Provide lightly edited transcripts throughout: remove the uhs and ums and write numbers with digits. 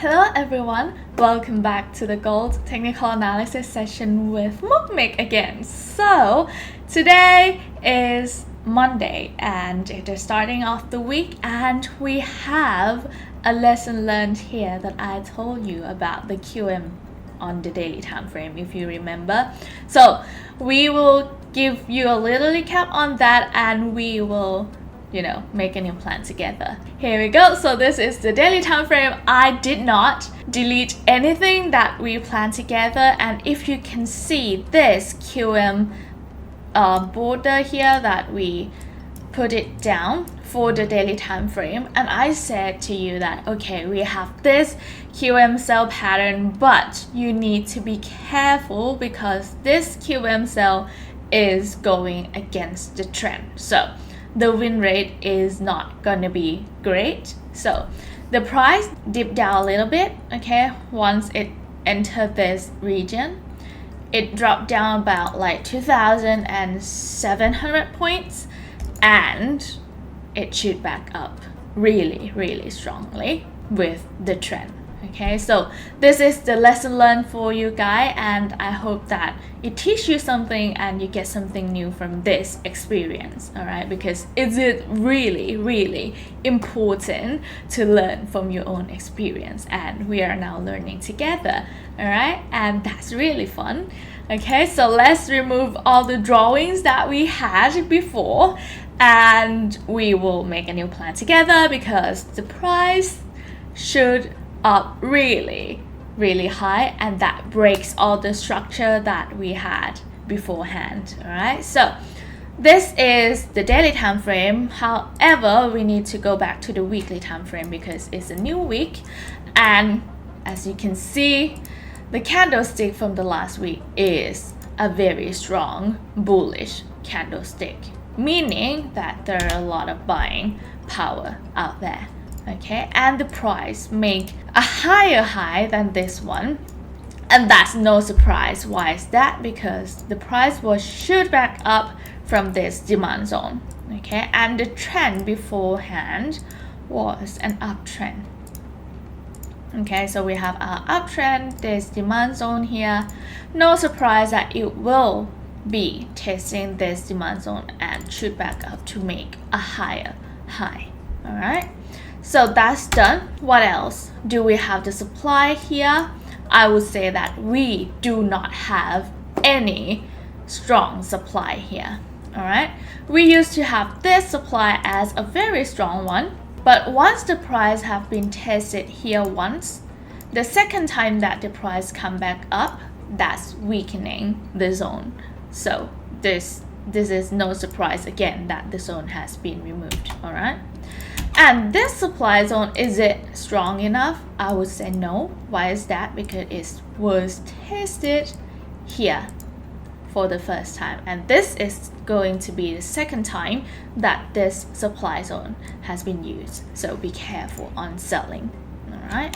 Hello everyone, welcome back to the Gold Technical Analysis session with Mukmik again. So today is Monday and it is starting off the week and we have a lesson learned here that I told you about the QM on the daily time frame, if you remember. So we will give you a little recap on that and we will make a new plan together. Here we go. So this is the daily time frame. I did not delete anything that we planned together, and if you can see this QM border here that we put it down for the daily time frame, and I said to you that okay, we have this QM cell pattern, but you need to be careful because this QM cell is going against the trend. So the win rate is not gonna be great. So the price dipped down a little bit, okay? Once it entered this region, it dropped down about like 2,700 points and it shoot back up really strongly with the trend. Okay, so this is the lesson learned for you guys, and I hope that it teaches you something and you get something new from this experience, all right? Because it's really important to learn from your own experience, and we are now learning together, all right? And that's really fun. Okay, so let's remove all the drawings that we had before and we will make a new plan together because the price should up really high, and that breaks all the structure that we had beforehand. All right, so this is the daily time frame. However, we need to go back to the weekly time frame because it's a new week, and as you can see, the candlestick from the last week is a very strong bullish candlestick, meaning that there are a lot of buying power out there. Okay, and the price make a higher high than this one, and that's no surprise. Why is that? Because the price was shoot back up from this demand zone. Okay, and the trend beforehand was an uptrend. Okay, so we have our uptrend, this demand zone here. No surprise that it will be testing this demand zone and shoot back up to make a higher high. All right, so that's done. What else? Do we have the supply here? I would say that we do not have any strong supply here. All right, we used to have this supply as a very strong one, but once the price have been tested here once, the second time that the price come back up, that's weakening the zone. So this is no surprise again that the zone has been removed. All right. And this supply zone, is it strong enough? I would say no. Why is that? Because it was tested here for the first time, and this is going to be the second time that this supply zone has been used. So be careful on selling. All right.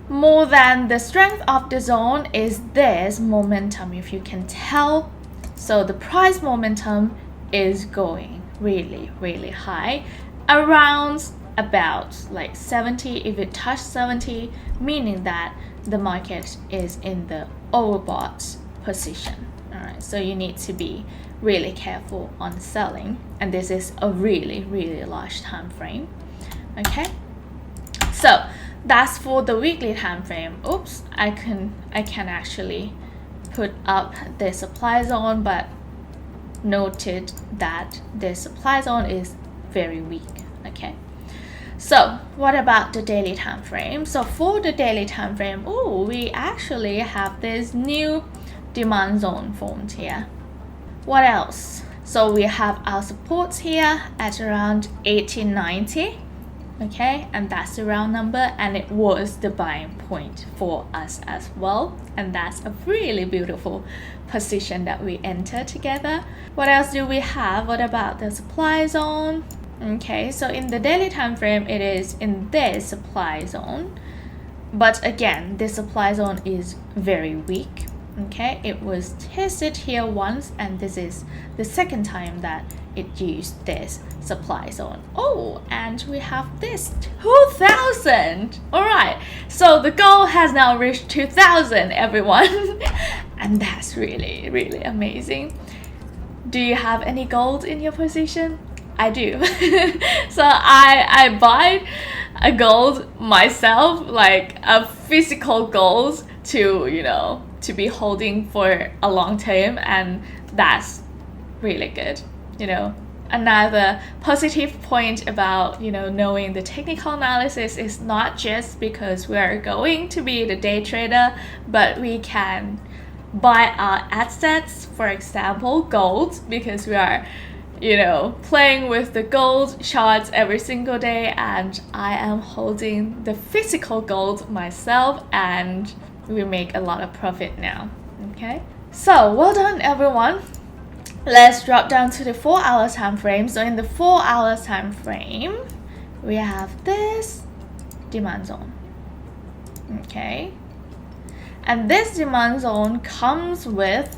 More than the strength of the zone is this momentum, if you can tell. So the price momentum is going really high, around about like 70. If it touched 70, meaning that the market is in the overbought position. All right, so you need to be really careful on selling, and this is a really large time frame. Okay, so that's for the weekly time frame. Oops, I can actually put up the supply zone, but noted that the supply zone is very weak. Okay, so what about the daily time frame? So for the daily time frame, we actually have this new demand zone formed here. What else? So we have our supports here at around 1890. Okay, and that's the round number, and it was the buying point for us as well, and that's a really beautiful position that we enter together. What else do we have? What about the supply zone? Okay, so in the daily time frame, it is in this supply zone, but again, this supply zone is very weak. Okay, it was tested here once, and this is the second time that it used this supply zone. Oh, and we have this 2,000. All right, so the goal has now reached 2,000, everyone. And that's really, really amazing. Do you have any gold in your position? I do. So I buy a gold myself, like a physical gold to, to be holding for a long term, and that's really good. Another positive point about knowing the technical analysis is not just because we are going to be the day trader, but we can buy our assets, for example gold, because we are playing with the gold charts every single day, and I am holding the physical gold myself, and we make a lot of profit now. Okay, so well done, everyone. Let's drop down to the 4-hour time frame. So in the 4-hour time frame, we have this demand zone. Okay, and this demand zone comes with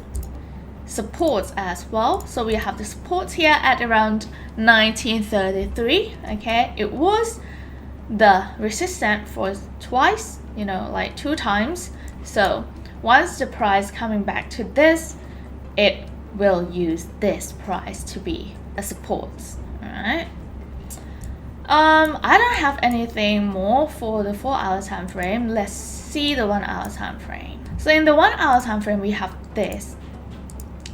supports as well. So we have the supports here at around 1933. Okay, it was the resistance for twice, like 2 times. So once the price coming back to this, it will use this price to be a support. All right, I don't have anything more for the 4-hour time frame. Let's see the 1-hour time frame. So in the 1-hour time frame, we have this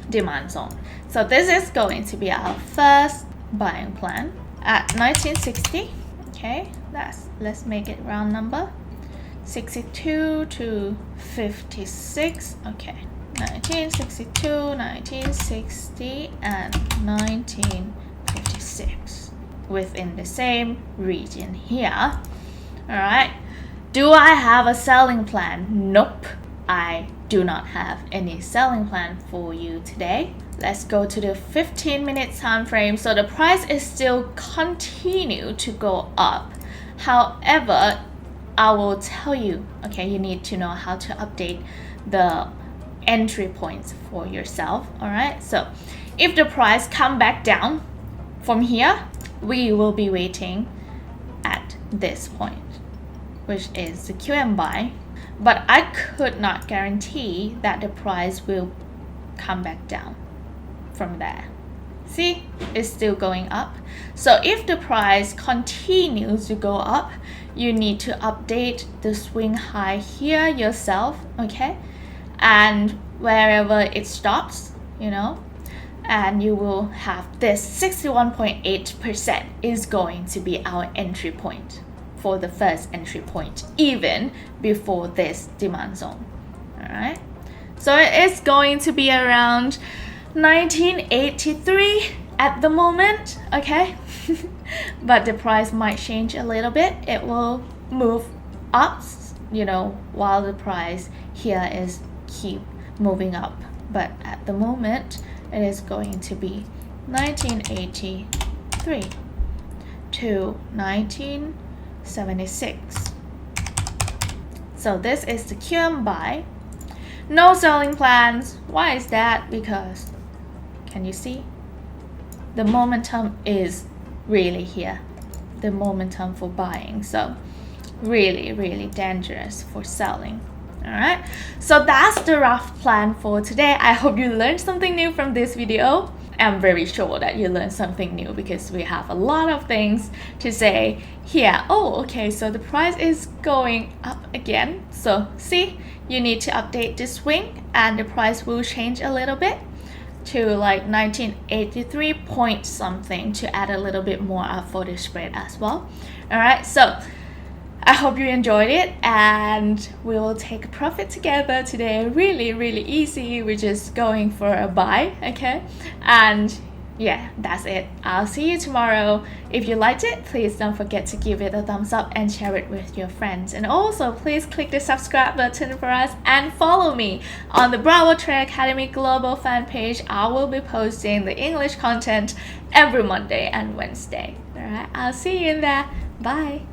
demand zone. So this is going to be our first buying plan at 1960. Okay, let's make it round number, 62 to 56. Okay, 1962, 1960, and 1956 within the same region here. All right, do I have a selling plan? Nope, I do not have any selling plan for you today. Let's go to the 15-minute time frame. So the price is still continue to go up. However, I will tell you, okay, you need to know how to update the entry points for yourself. All right, so if the price come back down from here, we will be waiting at this point, which is the QM buy. But I could not guarantee that the price will come back down from there. See, it's still going up. So if the price continues to go up, you need to update the swing high here yourself, okay? And wherever it stops, and you will have this 61.8% is going to be our entry point for the first entry point, even before this demand zone. All right, so it's going to be around 1983 at the moment. Okay. But the price might change a little bit. It will move up, while the price here is keep moving up, but at the moment it is going to be 1983 to 1976. So this is the QM buy. No selling plans. Why is that? Because can you see the momentum is really here, the momentum for buying. So really, really dangerous for selling. All right, so that's the rough plan for today. I hope you learned something new from this video. I'm very sure that you learned something new because we have a lot of things to say here. Oh, okay, so the price is going up again. So see, you need to update the swing and the price will change a little bit to like 1983 point something to add a little bit more up for the spread as well. All right, so I hope you enjoyed it and we will take a profit together today. Really, really easy. We're just going for a buy, okay? And yeah, that's it. I'll see you tomorrow. If you liked it, please don't forget to give it a thumbs up and share it with your friends. And also, please click the subscribe button for us and follow me on the Bravo Trade Academy Global fan page. I will be posting the English content every Monday and Wednesday. All right, I'll see you in there. Bye.